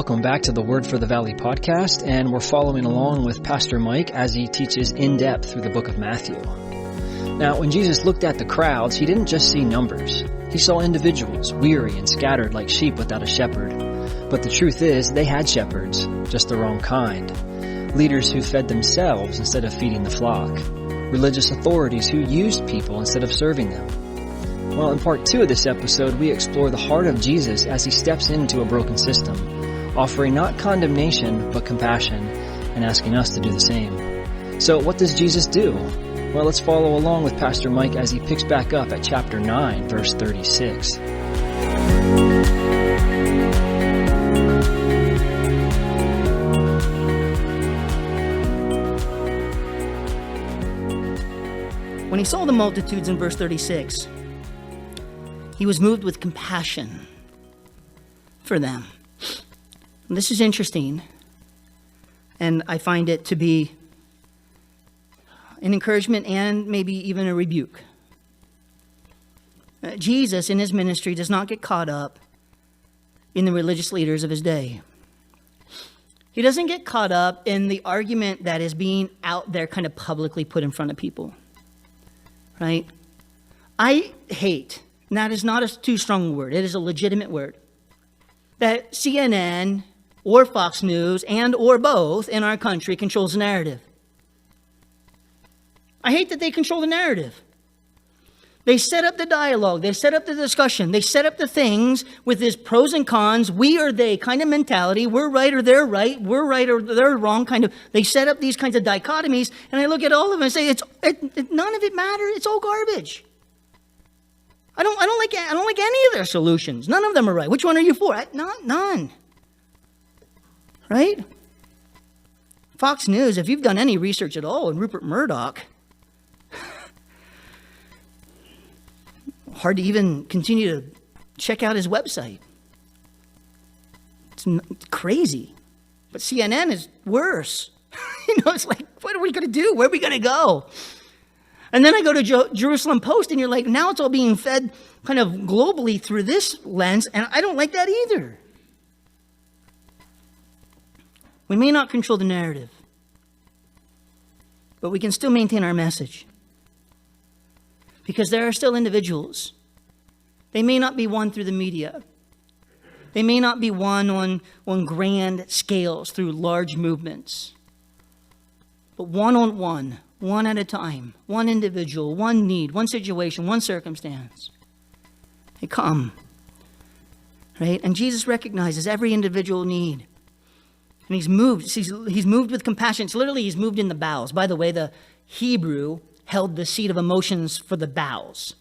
Welcome back to the Word for the Valley podcast, and we're following along with Pastor Mike as he teaches in depth through the book of Matthew. Now, when Jesus looked at the crowds, he didn't just see numbers. He saw individuals, weary and scattered like sheep without a shepherd. But the truth is, they had shepherds, just the wrong kind. Leaders who fed themselves instead of feeding the flock. Religious authorities who used people instead of serving them. Well, in part 2 of this episode, we explore the heart of Jesus as he steps into a broken system, offering not condemnation, but compassion, and asking us to do the same. So what does Jesus do? Well, let's follow along with Pastor Mike as he picks back up at chapter 9, verse 36. When he saw the multitudes in verse 36, he was moved with compassion for them. And this is interesting, and I find it to be an encouragement and maybe even a rebuke. Jesus, in his ministry, does not get caught up in the religious leaders of his day. He doesn't get caught up in the argument that is being out there kind of publicly put in front of people. Right? I hate, and that is not a too strong a word, it is a legitimate word, that CNN or Fox News and or both in our country controls the narrative. I hate that they control the narrative. They set up the dialogue, they set up the discussion, they set up the things with this pros and cons, we or they kind of mentality, we're right or they're right, we're right or they're wrong kind of. They set up these kinds of dichotomies, and I look at all of them and say, none of it matters, it's all garbage. I don't like any of their solutions. None of them are right. Which one are you for? None. Right? Fox News, if you've done any research at all on Rupert Murdoch, hard to even continue to check out his website. It's crazy. But CNN is worse. It's like, what are we going to do? Where are we going to go? And then I go to Jerusalem Post, and you're like, now it's all being fed kind of globally through this lens, and I don't like that either. We may not control the narrative, but we can still maintain our message. Because there are still individuals. They may not be won through the media. They may not be won on grand scales through large movements. But one-on-one, one at a time, one individual, one need, one situation, one circumstance. They come. Right? And Jesus recognizes every individual need. And he's moved. He's moved with compassion. It's literally he's moved in the bowels. By the way, the Hebrew held the seat of emotions for the bowels,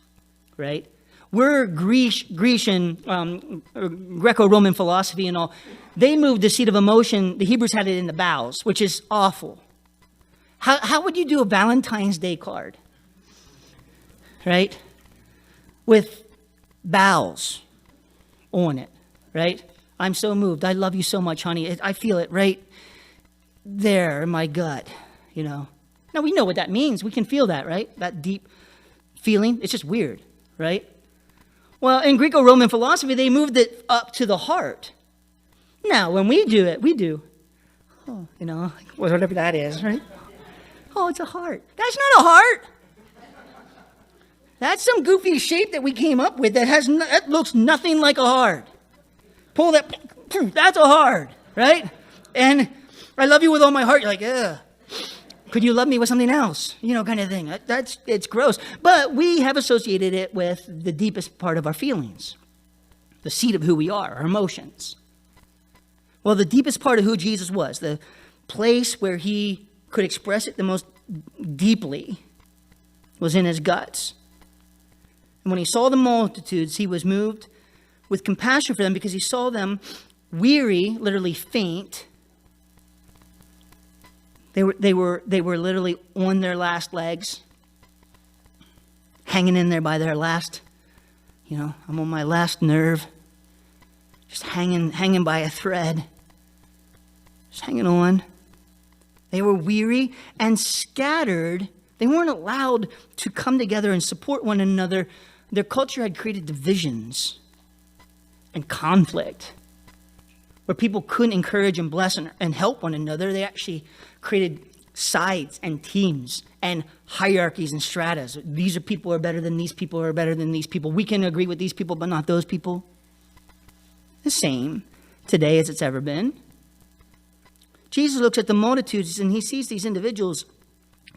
right? We're Grecian, Greco-Roman philosophy and all. They moved the seat of emotion. The Hebrews had it in the bowels, which is awful. How would you do a Valentine's Day card, right? With bowels on it, right? I'm so moved. I love you so much, honey. I feel it right there in my gut, Now, we know what that means. We can feel that, right? That deep feeling. It's just weird, right? Well, in Greco-Roman philosophy, they moved it up to the heart. Now, when we do it, we do, whatever that is, right? Oh, it's a heart. That's not a heart. That's some goofy shape that we came up with that looks nothing like a heart. Pull that, that's a heart, right? And I love you with all my heart. You're like, ugh. Could you love me with something else? Kind of thing. It's gross. But we have associated it with the deepest part of our feelings, the seat of who we are, our emotions. Well, the deepest part of who Jesus was, the place where he could express it the most deeply, was in his guts. And when he saw the multitudes, he was moved with compassion for them because he saw them weary, literally faint. They were literally on their last legs, hanging in there by their last, I'm on my last nerve, just hanging by a thread, just hanging on. They were weary and scattered. They weren't allowed to come together and support one another. Their culture had created divisions and conflict. where people couldn't encourage and bless and help one another. They actually created sides and teams and hierarchies and stratas. These are people who are better than these people who are better than these people. We can agree with these people, but not those people. The same today as it's ever been. Jesus looks at the multitudes and he sees these individuals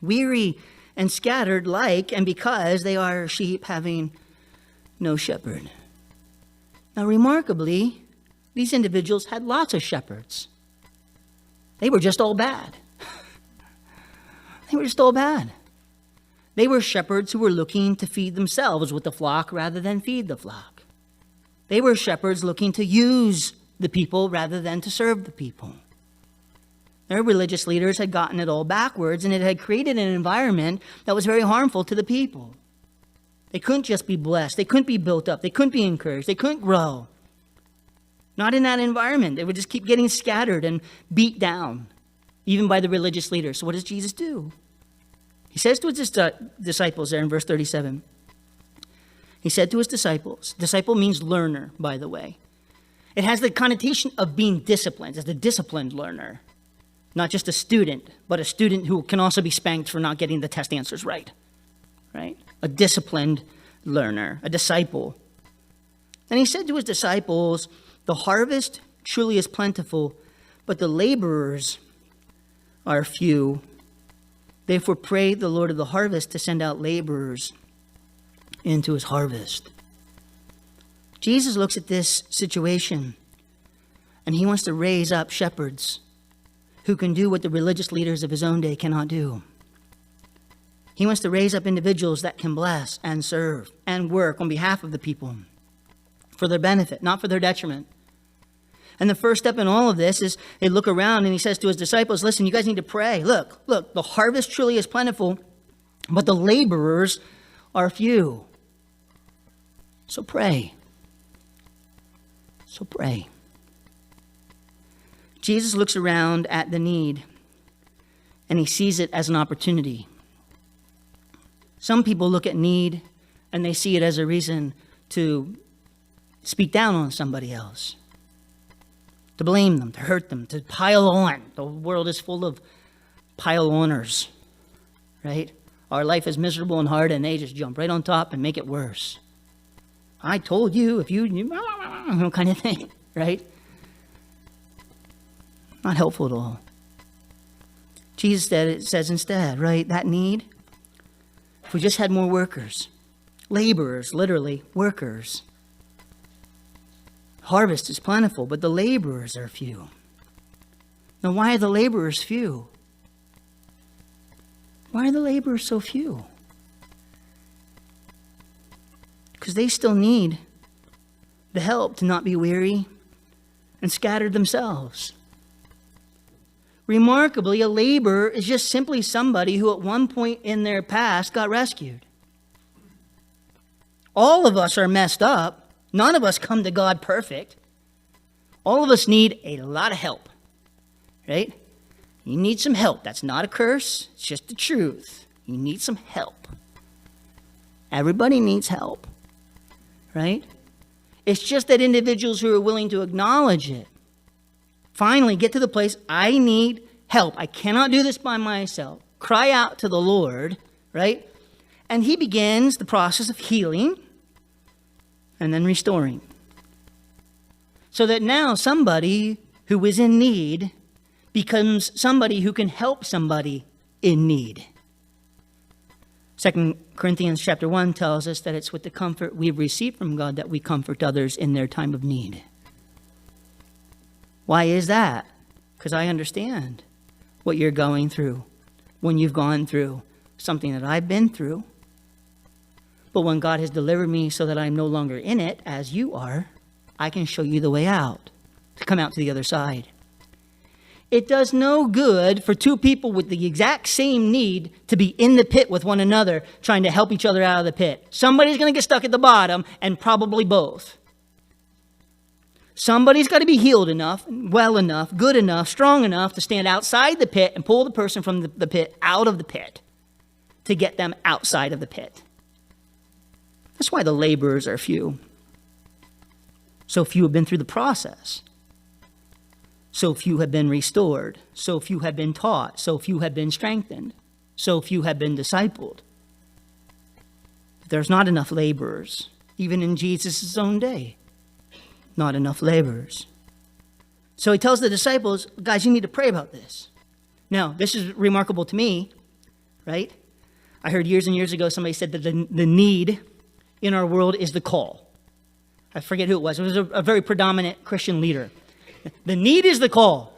weary and scattered like and because they are sheep having no shepherd. Now, remarkably, these individuals had lots of shepherds. They were just all bad. They were just all bad. They were shepherds who were looking to feed themselves with the flock rather than feed the flock. They were shepherds looking to use the people rather than to serve the people. Their religious leaders had gotten it all backwards, and it had created an environment that was very harmful to the people. They couldn't just be blessed. They couldn't be built up. They couldn't be encouraged. They couldn't grow. Not in that environment. They would just keep getting scattered and beat down, even by the religious leaders. So what does Jesus do? He says to his disciples there in verse 37. He said to his disciples, disciple means learner, by the way. It has the connotation of being disciplined, as a disciplined learner. Not just a student, but a student who can also be spanked for not getting the test answers right. Right? A disciplined learner, a disciple. And he said to his disciples, the harvest truly is plentiful, but the laborers are few. Therefore pray the Lord of the harvest to send out laborers into his harvest. Jesus looks at this situation and he wants to raise up shepherds who can do what the religious leaders of his own day cannot do. He wants to raise up individuals that can bless and serve and work on behalf of the people for their benefit, not for their detriment. And the first step in all of this is they look around and he says to his disciples, listen, you guys need to pray. Look, the harvest truly is plentiful, but the laborers are few. So pray. So pray. Jesus looks around at the need and he sees it as an opportunity. Some people look at need and they see it as a reason to speak down on somebody else, to blame them, to hurt them, to pile on. The world is full of pile-oners, right? Our life is miserable and hard and they just jump right on top and make it worse. I told you if you kind of thing, right? Not helpful at all. Jesus says instead, right, that need, if we just had more workers, laborers, literally, workers. Harvest is plentiful, but the laborers are few. Now, why are the laborers few? Why are the laborers so few? Because they still need the help to not be weary and scattered themselves. Remarkably, a laborer is just simply somebody who at one point in their past got rescued. All of us are messed up. None of us come to God perfect. All of us need a lot of help, right? You need some help. That's not a curse. It's just the truth. You need some help. Everybody needs help, right? It's just that individuals who are willing to acknowledge it finally get to the place, I need help. I cannot do this by myself. Cry out to the Lord, right? And he begins the process of healing and then restoring. So that now somebody who is in need becomes somebody who can help somebody in need. 2 Corinthians chapter 1 tells us that it's with the comfort we've received from God that we comfort others in their time of need. Why is that? Because I understand what you're going through when you've gone through something that I've been through. But when God has delivered me so that I'm no longer in it, as you are, I can show you the way out, to come out to the other side. It does no good for two people with the exact same need to be in the pit with one another, trying to help each other out of the pit. Somebody's going to get stuck at the bottom, and probably both. Somebody's got to be healed enough, well enough, good enough, strong enough to stand outside the pit and pull the person from the pit out of the pit to get them outside of the pit. That's why the laborers are few. So few have been through the process. so few have been restored, so few have been taught, so few have been strengthened, so few have been discipled. There's not enough laborers, even in Jesus' own day. Not enough laborers. So he tells the disciples, guys, you need to pray about this. Now, this is remarkable to me, right? I heard years and years ago somebody said that the need in our world is the call. I forget who it was. It was a very predominant Christian leader. The need is the call.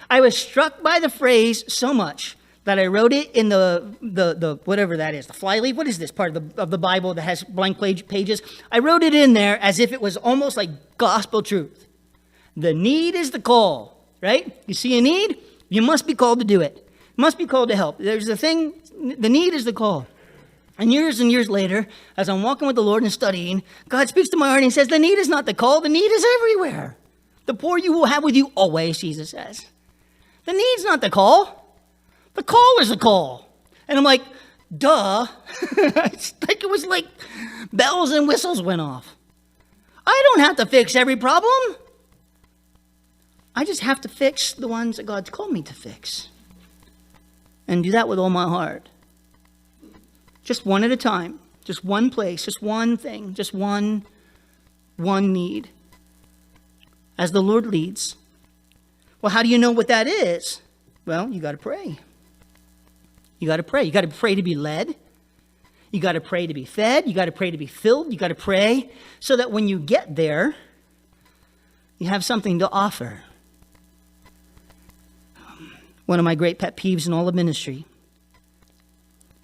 I was struck by the phrase so much that I wrote it in the whatever that is, the flyleaf. What is this part of the Bible that has blank pages? I wrote it in there as if it was almost like gospel truth. The need is the call, right? You see a need, you must be called to do it. You must be called to help. There's a thing, the need is the call. And years later, as I'm walking with the Lord and studying, God speaks to my heart and he says, the need is not the call, the need is everywhere. The poor you will have with you always, Jesus says. The need's not the call. The call is the call. And I'm like, duh. It's like it was like bells and whistles went off. I don't have to fix every problem. I just have to fix the ones that God's called me to fix. And do that with all my heart. Just one at a time. Just one place. Just one thing. Just one need. As the Lord leads. Well, how do you know what that is? Well, you got to pray. You got to pray. You got to pray to be led. You got to pray to be fed. You got to pray to be filled. You got to pray so that when you get there, you have something to offer. One of my great pet peeves in all of ministry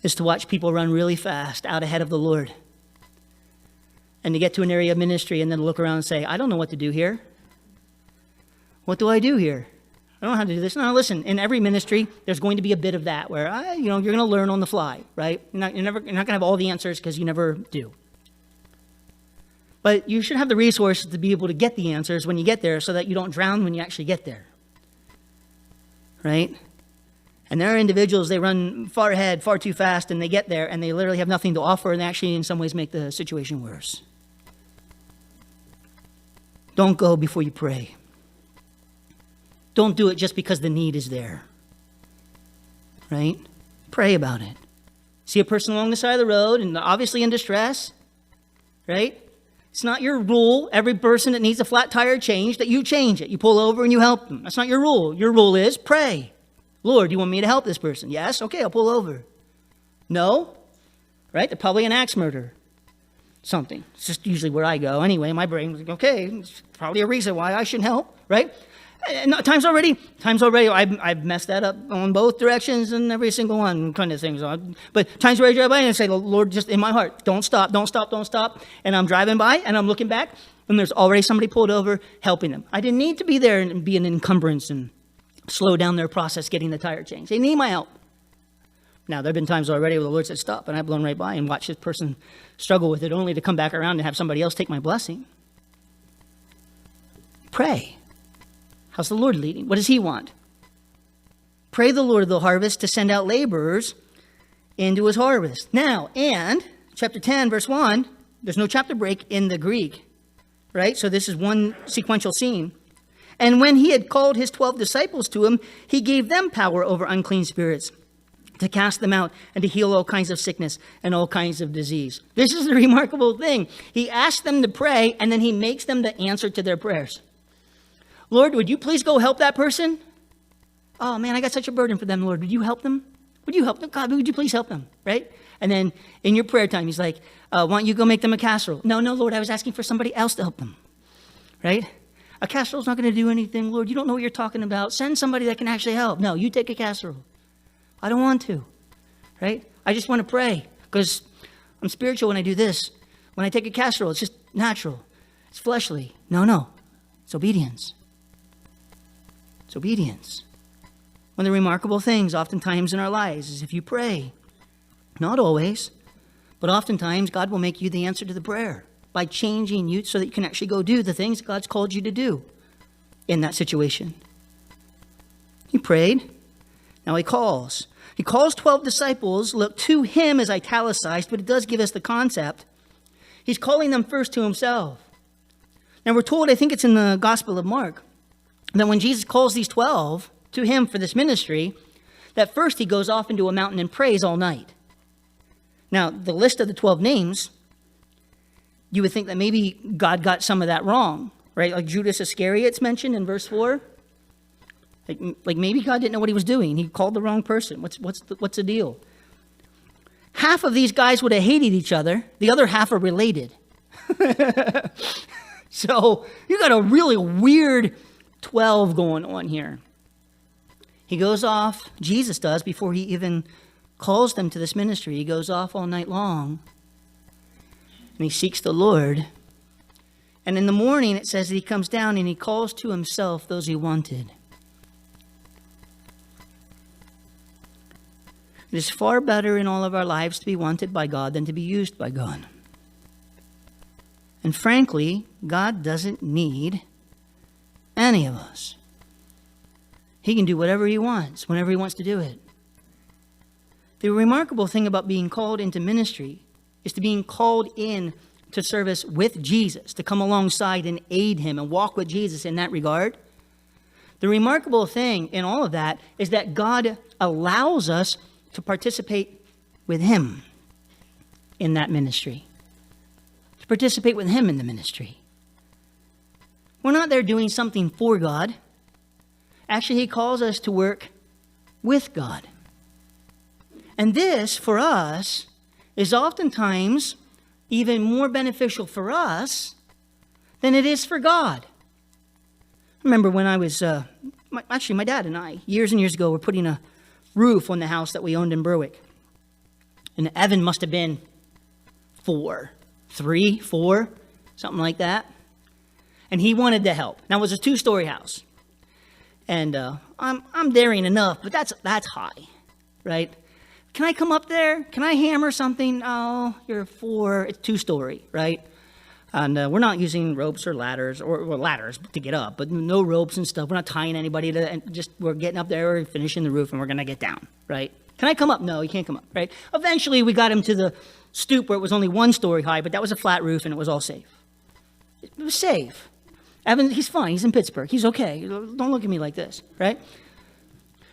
is to watch people run really fast out ahead of the Lord. And to get to an area of ministry and then look around and say, I don't know what to do here. What do I do here? I don't know how to do this. No, listen, in every ministry, there's going to be a bit of that where, you're going to learn on the fly, right? You're not going to have all the answers because you never do. But you should have the resources to be able to get the answers when you get there so that you don't drown when you actually get there, right? And there are individuals, they run far ahead, far too fast, and they get there, and they literally have nothing to offer, and they actually, in some ways, make the situation worse. Don't go before you pray. Don't do it just because the need is there. Right? Pray about it. See a person along the side of the road and obviously in distress. Right? It's not your rule, every person that needs a flat tire changed, that you change it. You pull over and you help them. That's not your rule. Your rule is pray. Lord, do you want me to help this person? Yes? Okay, I'll pull over. No? Right? They're probably an axe murderer. Something. It's just usually where I go. Anyway, my brain was like, okay, it's probably a reason why I shouldn't help. Right? And times already, I've messed that up on both directions and every single one kind of things. But times already drive by and say, Lord, just in my heart, don't stop. And I'm driving by and I'm looking back and there's already somebody pulled over helping them. I didn't need to be there and be an encumbrance and slow down their process getting the tire changed. They need my help. Now, there have been times already where the Lord said stop and I've blown right by and watched this person struggle with it only to come back around and have somebody else take my blessing. Pray. How's the Lord leading? What does he want? Pray the Lord of the harvest to send out laborers into his harvest. Now, and chapter 10, verse 1, there's no chapter break in the Greek, right? So this is one sequential scene. And when he had called his 12 disciples to him, he gave them power over unclean spirits to cast them out and to heal all kinds of sickness and all kinds of disease. This is the remarkable thing. He asks them to pray, and then he makes them the answer to their prayers. Lord, would you please go help that person? Oh, man, I got such a burden for them, Lord. Would you help them? Would you help them? God, would you please help them? Right? And then in your prayer time, he's like, why don't you go make them a casserole? No, Lord, I was asking for somebody else to help them. Right? A casserole's not going to do anything, Lord. You don't know what you're talking about. Send somebody that can actually help. No, you take a casserole. I don't want to. Right? I just want to pray because I'm spiritual when I do this. When I take a casserole, it's just natural. It's fleshly. No. It's obedience. It's obedience. One of the remarkable things oftentimes in our lives is if you pray, not always, but oftentimes God will make you the answer to the prayer by changing you so that you can actually go do the things God's called you to do in that situation. He prayed. Now he calls. He calls 12 disciples. Look, to him is italicized, but it does give us the concept. He's calling them first to himself. Now we're told, I think it's in the Gospel of Mark, Then when Jesus calls these 12 to him for this ministry, that first he goes off into a mountain and prays all night. Now, the list of the 12 names, you would think that maybe God got some of that wrong, right? Like Judas Iscariot's mentioned in verse 4. Like maybe God didn't know what he was doing. He called the wrong person. What's the deal? Half of these guys would have hated each other. The other half are related. So you got a really weird 12 going on here. He goes off, Jesus does, before he even calls them to this ministry. He goes off all night long, and he seeks the Lord. And in the morning, it says that he comes down and he calls to himself those he wanted. It is far better in all of our lives to be wanted by God than to be used by God. And frankly, God doesn't need any of us. He can do whatever he wants, whenever he wants to do it. The remarkable thing about being called into ministry is to being called in to service with Jesus, to come alongside and aid him and walk with Jesus in that regard. The remarkable thing in all of that is that God allows us to participate with him in that ministry, to participate with him in the ministry. We're not there doing something for God. Actually, he calls us to work with God. And this, for us, is oftentimes even more beneficial for us than it is for God. I remember when I was, my dad and I, years and years ago, were putting a roof on the house that we owned in Berwick. And Evan must have been 4, something like that. And he wanted to help. Now, it was a 2-story house. And I'm daring enough, but that's high, right? Can I come up there? Can I hammer something? Oh, you're 4. It's 2-story, right? And we're not using ropes or ladders, or ladders to get up, but no ropes and stuff. We're not tying anybody to, and just we're getting up there, we're finishing the roof, and we're going to get down, right? Can I come up? No, you can't come up, right? Eventually, we got him to the stoop where it was only 1 story high, but that was a flat roof, and it was all safe. It was safe. Evan, he's fine. He's in Pittsburgh. He's okay. Don't look at me like this, right?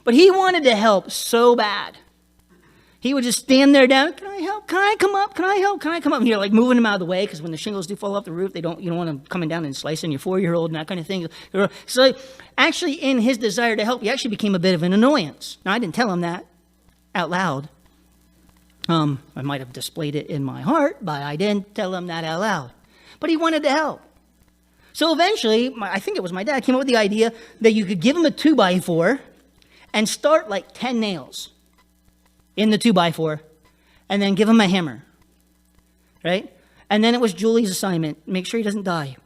But he wanted to help so bad. He would just stand there down. Can I help? Can I come up? Can I help? Can I come up? And you're like moving him out of the way because when the shingles do fall off the roof, you don't want him coming down and slicing your 4-year-old and that kind of thing. So actually, in his desire to help, he actually became a bit of an annoyance. Now, I didn't tell him that out loud. I might have displayed it in my heart, but I didn't tell him that out loud. But he wanted to help. So eventually, I think it was my dad, came up with the idea that you could give him a 2x4 and start like 10 nails in the 2x4 and then give him a hammer, right? And then it was Julie's assignment, make sure he doesn't die.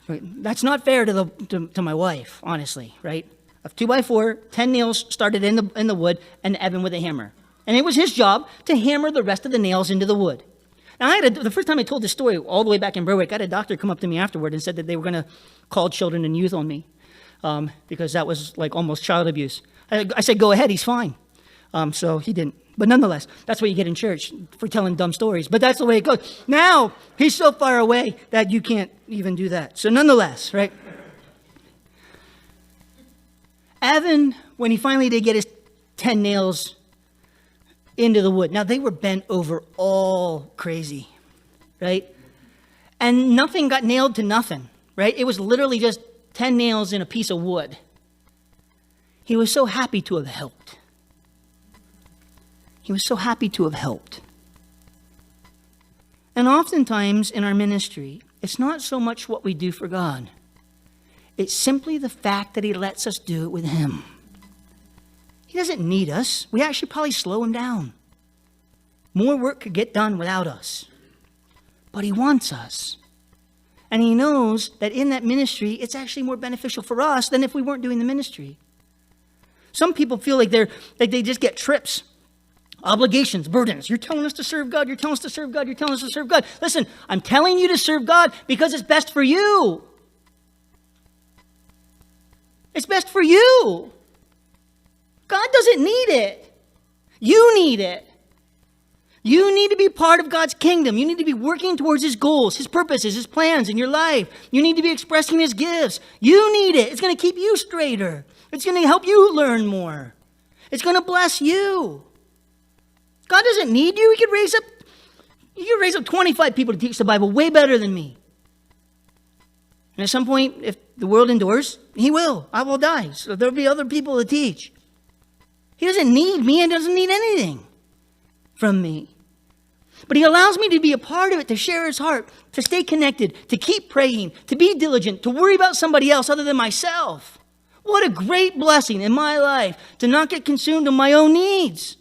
Right? That's not fair to my wife, honestly, right? A 2x4, 10 nails started in the wood, and Evan with a hammer. And it was his job to hammer the rest of the nails into the wood. Now, the first time I told this story, all the way back in Berwick, I had a doctor come up to me afterward and said that they were going to call children and youth on me because that was like almost child abuse. I said, go ahead, he's fine. So he didn't. But nonetheless, that's what you get in church for telling dumb stories. But that's the way it goes. Now, he's so far away that you can't even do that. So nonetheless, right? Evan, when he finally did get his 10 nails into the wood. Now, they were bent over all crazy, right? And nothing got nailed to nothing, right? It was literally just 10 nails in a piece of wood. He was so happy to have helped. He was so happy to have helped. And oftentimes in our ministry, it's not so much what we do for God. It's simply the fact that he lets us do it with him. He doesn't need us. We actually probably slow him down. More work could get done without us. But he wants us. And he knows that in that ministry, it's actually more beneficial for us than if we weren't doing the ministry. Some people feel like they just get trips, obligations, burdens. You're telling us to serve God. You're telling us to serve God. You're telling us to serve God. Listen, I'm telling you to serve God because it's best for you. It's best for you. God doesn't need it. You need it. You need to be part of God's kingdom. You need to be working towards his goals, his purposes, his plans in your life. You need to be expressing his gifts. You need it. It's going to keep you straighter. It's going to help you learn more. It's going to bless you. God doesn't need you. He could raise up 25 people to teach the Bible way better than me. And at some point, if the world endures, he will. I will die. So there'll be other people to teach. He doesn't need me and doesn't need anything from me. But he allows me to be a part of it, to share his heart, to stay connected, to keep praying, to be diligent, to worry about somebody else other than myself. What a great blessing in my life to not get consumed in my own needs.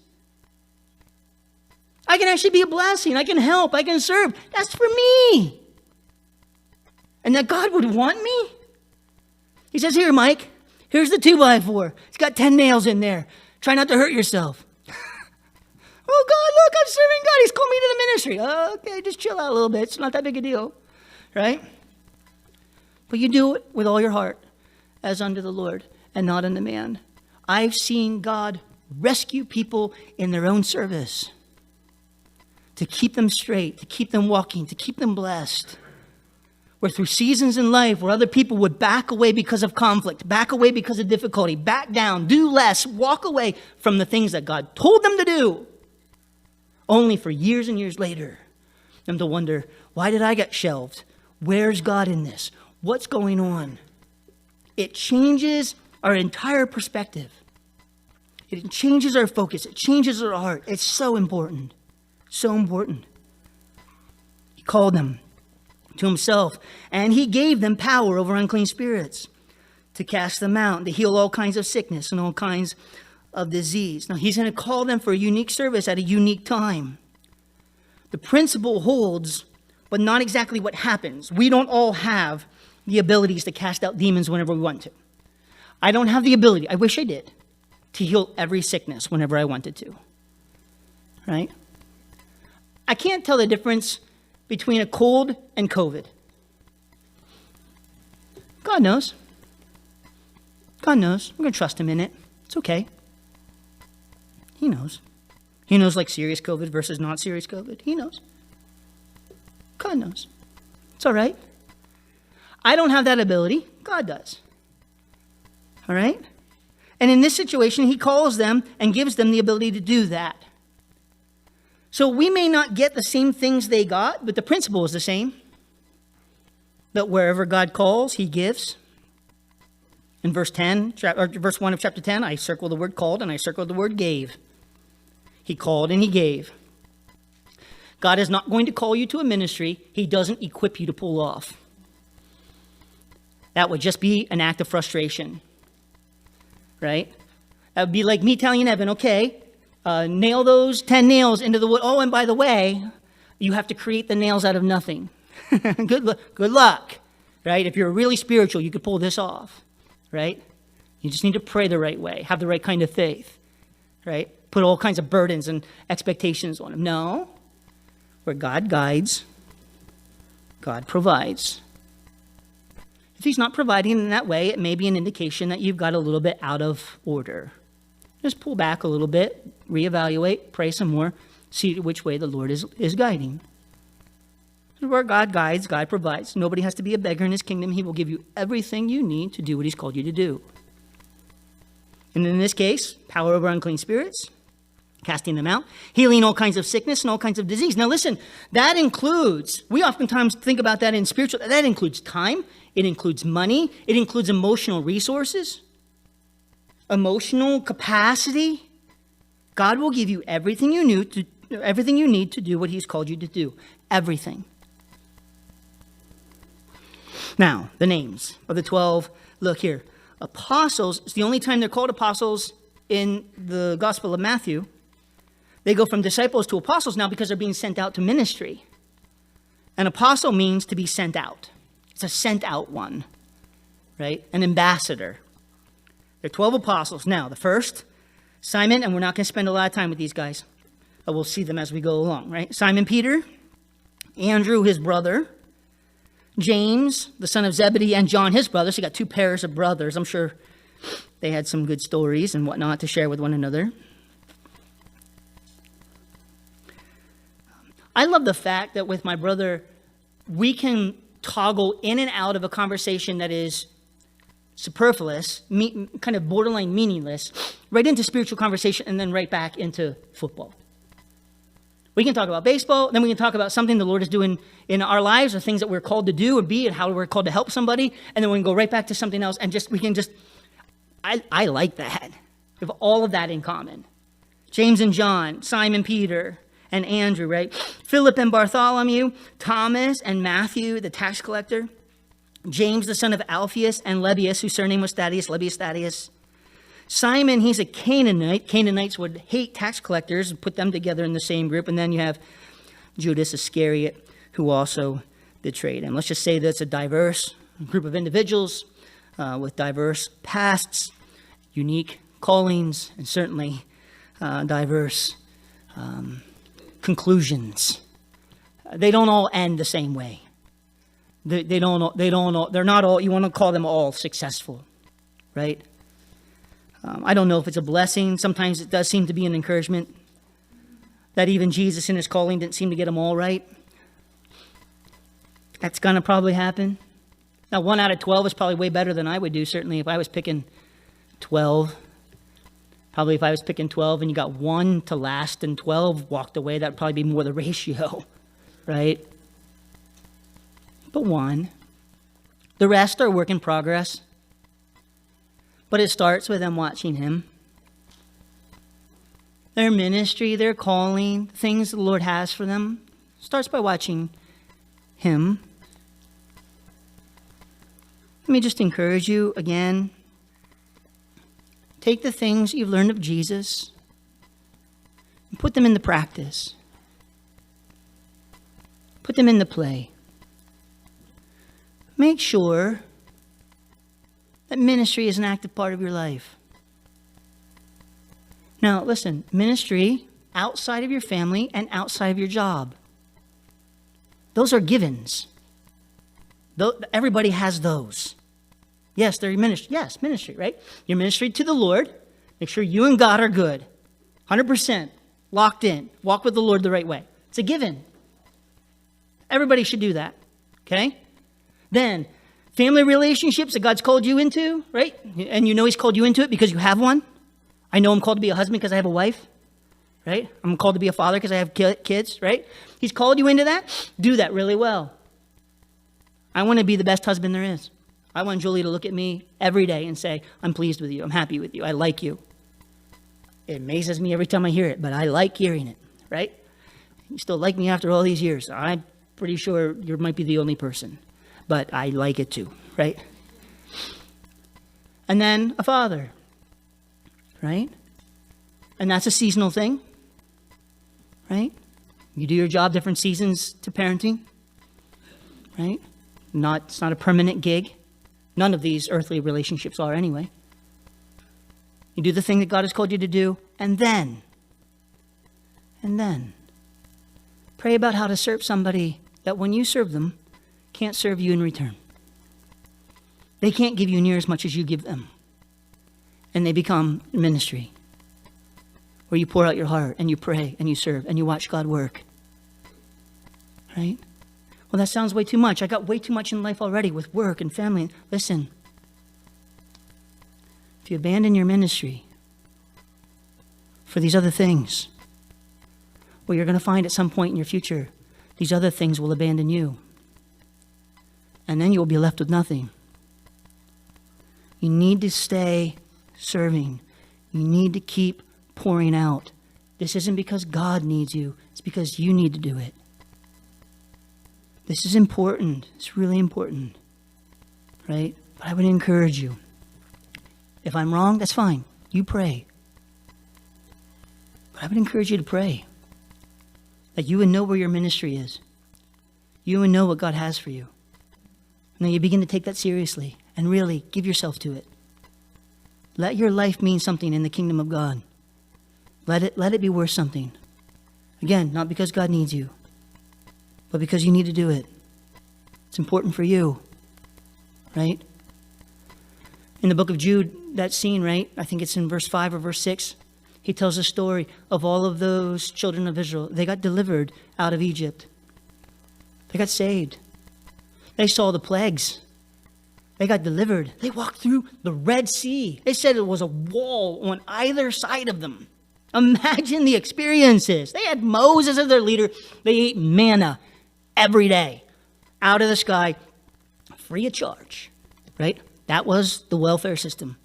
I can actually be a blessing. I can help. I can serve. That's for me. And that God would want me? He says, here, Mike, here's the 2x4. It's got 10 nails in there. Try not to hurt yourself. Oh, God, look, I'm serving God. He's called me to the ministry. Oh, okay, just chill out a little bit. It's not that big a deal, right? But you do it with all your heart as unto the Lord and not unto man. I've seen God rescue people in their own service to keep them straight, to keep them walking, to keep them blessed. Where through seasons in life where other people would back away because of conflict, back away because of difficulty, back down, do less, walk away from the things that God told them to do, only for years and years later, them to wonder, why did I get shelved? Where's God in this? What's going on? It changes our entire perspective. It changes our focus. It changes our heart. It's so important. So important. He called them to himself, and he gave them power over unclean spirits to cast them out, to heal all kinds of sickness and all kinds of disease. Now, he's going to call them for a unique service at a unique time. The principle holds, but not exactly what happens. We don't all have the abilities to cast out demons whenever we want to. I don't have the ability, I wish I did, to heal every sickness whenever I wanted to. Right? I can't tell the difference between a cold and COVID. God knows. God knows. I'm going to trust him in it. It's okay. He knows. He knows like serious COVID versus not serious COVID. He knows. God knows. It's all right. I don't have that ability. God does. All right? And in this situation, he calls them and gives them the ability to do that. So we may not get the same things they got, but the principle is the same. That wherever God calls, he gives. In verse 1 of chapter 10, I circled the word called and I circled the word gave. He called and he gave. God is not going to call you to a ministry he doesn't equip you to pull off. That would just be an act of frustration. Right? That would be like me telling Evan, okay, nail those 10 nails into the wood. Oh, and by the way, you have to create the nails out of nothing. Good luck, right? If you're really spiritual, you could pull this off, right? You just need to pray the right way, have the right kind of faith, right? Put all kinds of burdens and expectations on him. No, where God guides, God provides. If he's not providing in that way, it may be an indication that you've got a little bit out of order. Just pull back a little bit, reevaluate, pray some more, see which way the Lord is guiding. Where God guides, God provides. Nobody has to be a beggar in his kingdom. He will give you everything you need to do what he's called you to do. And in this case, power over unclean spirits, casting them out, healing all kinds of sickness and all kinds of disease. Now listen, that includes, we oftentimes think about that in spiritual, that includes time, it includes money, it includes emotional resources, emotional capacity. God will give you everything you need to do what he's called you to do. Everything. Now, the names of the 12, look here. Apostles, it's the only time they're called apostles in the Gospel of Matthew. They go from disciples to apostles now because they're being sent out to ministry. An apostle means to be sent out. It's a sent out one, right? An ambassador. There are 12 apostles. Now, the first, Simon, and we're not going to spend a lot of time with these guys, but we'll see them as we go along, right? Simon Peter, Andrew, his brother, James, the son of Zebedee, and John, his brother. So you got two pairs of brothers. I'm sure they had some good stories and whatnot to share with one another. I love the fact that with my brother, we can toggle in and out of a conversation that is superfluous, kind of borderline meaningless, right into spiritual conversation and then right back into football. We can talk about baseball, then we can talk about something the Lord is doing in our lives, or things that we're called to do or be, and how we're called to help somebody, and then we can go right back to something else, and I like that. We have all of that in common. James and John, Simon Peter and Andrew, right? Philip and Bartholomew, Thomas and Matthew, the tax collector, James, the son of Alphaeus, and Lebbaeus, whose surname was Thaddeus. Simon, he's a Canaanite. Canaanites would hate tax collectors and put them together in the same group. And then you have Judas Iscariot, who also betrayed him. Let's just say that's a diverse group of individuals with diverse pasts, unique callings, and certainly diverse conclusions. They don't all end the same way. They're not all, you want to call them all successful, right? I don't know if it's a blessing. Sometimes it does seem to be an encouragement that even Jesus in his calling didn't seem to get them all right. That's going to probably happen. Now, 1 out of 12 is probably way better than I would do, certainly if I was picking 12. Probably if I was picking 12 and you got 1 to last and 12 walked away, that would probably be more the ratio, right? But 1. The rest are work in progress. But it starts with them watching him. Their ministry, their calling, things the Lord has for them, starts by watching him. Let me just encourage you again. Take the things you've learned of Jesus and put them into practice. Put them into play. Make sure that ministry is an active part of your life. Now, listen, ministry outside of your family and outside of your job. Those are givens. Everybody has those. Yes, they're ministry. Yes, ministry, right? Your ministry to the Lord. Make sure you and God are good. 100% locked in. Walk with the Lord the right way. It's a given. Everybody should do that. Okay? Then, family relationships that God's called you into, right? And you know he's called you into it because you have one. I know I'm called to be a husband because I have a wife, right? I'm called to be a father because I have kids, right? He's called you into that. Do that really well. I want to be the best husband there is. I want Julie to look at me every day and say, I'm pleased with you. I'm happy with you. I like you. It amazes me every time I hear it, but I like hearing it, right? You still like me after all these years. I'm pretty sure you might be the only person. But I like it too, right? And then a father, right? And that's a seasonal thing, right? You do your job different seasons to parenting, right? It's not a permanent gig. None of these earthly relationships are anyway. You do the thing that God has called you to do, and then pray about how to serve somebody that when you serve them, can't serve you in return. They can't give you near as much as you give them. And they become ministry, where you pour out your heart and you pray and you serve and you watch God work. Right? Well, that sounds way too much. I got way too much in life already with work and family. Listen, if you abandon your ministry for these other things, well, you're going to find at some point in your future, these other things will abandon you. And then you will be left with nothing. You need to stay serving. You need to keep pouring out. This isn't because God needs you. It's because you need to do it. This is important. It's really important. Right? But I would encourage you. If I'm wrong, that's fine. You pray. But I would encourage you to pray. That you would know where your ministry is. You would know what God has for you. And then you begin to take that seriously and really give yourself to it. Let your life mean something in the kingdom of God. Let it be worth something. Again, not because God needs you, but because you need to do it. It's important for you, right? In the book of Jude, that scene, right? I think it's in verse 5 or verse 6. he tells a story of all of those children of Israel. They got delivered out of Egypt. They got saved. They saw the plagues. They got delivered. They walked through the Red Sea. They said it was a wall on either side of them. Imagine the experiences. They had Moses as their leader. They ate manna every day out of the sky, free of charge, right? That was the welfare system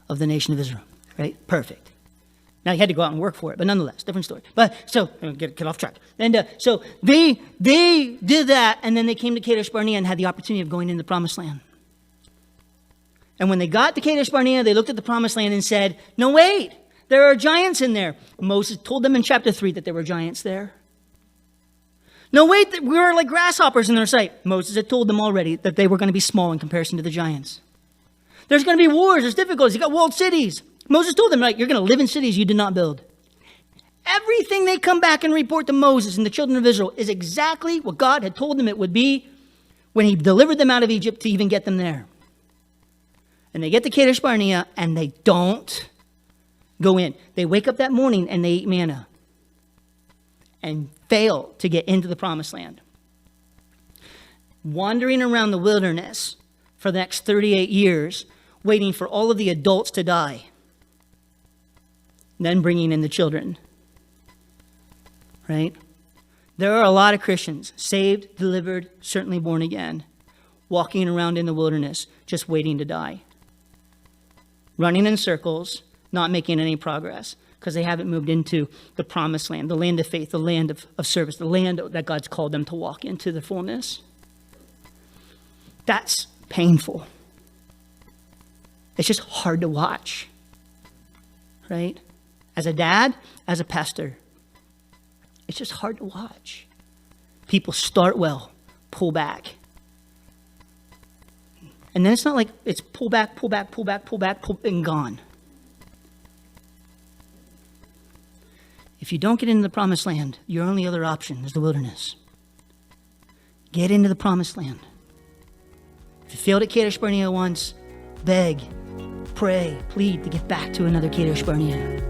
of the nation of Israel, right? Perfect. Now, you had to go out and work for it, but nonetheless, different story. But so, get off track. And so they did that, and then they came to Kadesh Barnea and had the opportunity of going into the promised land. And when they got to Kadesh Barnea, they looked at the promised land and said, no, wait, there are giants in there. Moses told them in chapter 3 that there were giants there. No, wait, we were like grasshoppers in their sight. Moses had told them already that they were going to be small in comparison to the giants. There's going to be wars, there's difficulties, you got walled cities. Moses told them, like, you're going to live in cities you did not build. Everything they come back and report to Moses and the children of Israel is exactly what God had told them it would be when he delivered them out of Egypt to even get them there. And they get to Kadesh Barnea and they don't go in. They wake up that morning and they eat manna and fail to get into the promised land. Wandering around the wilderness for the next 38 years, waiting for all of the adults to die, then bringing in the children, right? There are a lot of Christians, saved, delivered, certainly born again, walking around in the wilderness, just waiting to die. Running in circles, not making any progress, because they haven't moved into the promised land, the land of faith, the land of service, the land that God's called them to walk into the fullness. That's painful. It's just hard to watch, right? As a dad, as a pastor, it's just hard to watch. People start well, pull back. And then it's not like it's pull back, and gone. If you don't get into the promised land, your only other option is the wilderness. Get into the promised land. If you failed at Kadesh Barnea once, beg, pray, plead to get back to another Kadesh Barnea.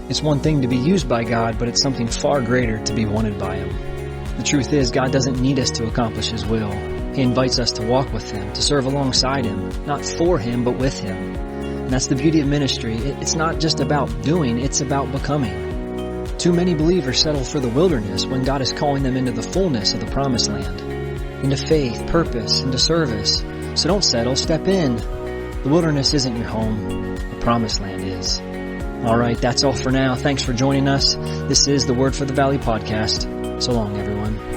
It's one thing to be used by God, but it's something far greater to be wanted by Him. The truth is, God doesn't need us to accomplish His will. He invites us to walk with Him, to serve alongside Him, not for Him, but with Him. And that's the beauty of ministry. It's not just about doing, it's about becoming. Too many believers settle for the wilderness when God is calling them into the fullness of the promised land, into faith, purpose, into service. So don't settle, step in. The wilderness isn't your home. The promised land is. All right, that's all for now. Thanks for joining us. This is the Word for the Valley podcast. So long, everyone.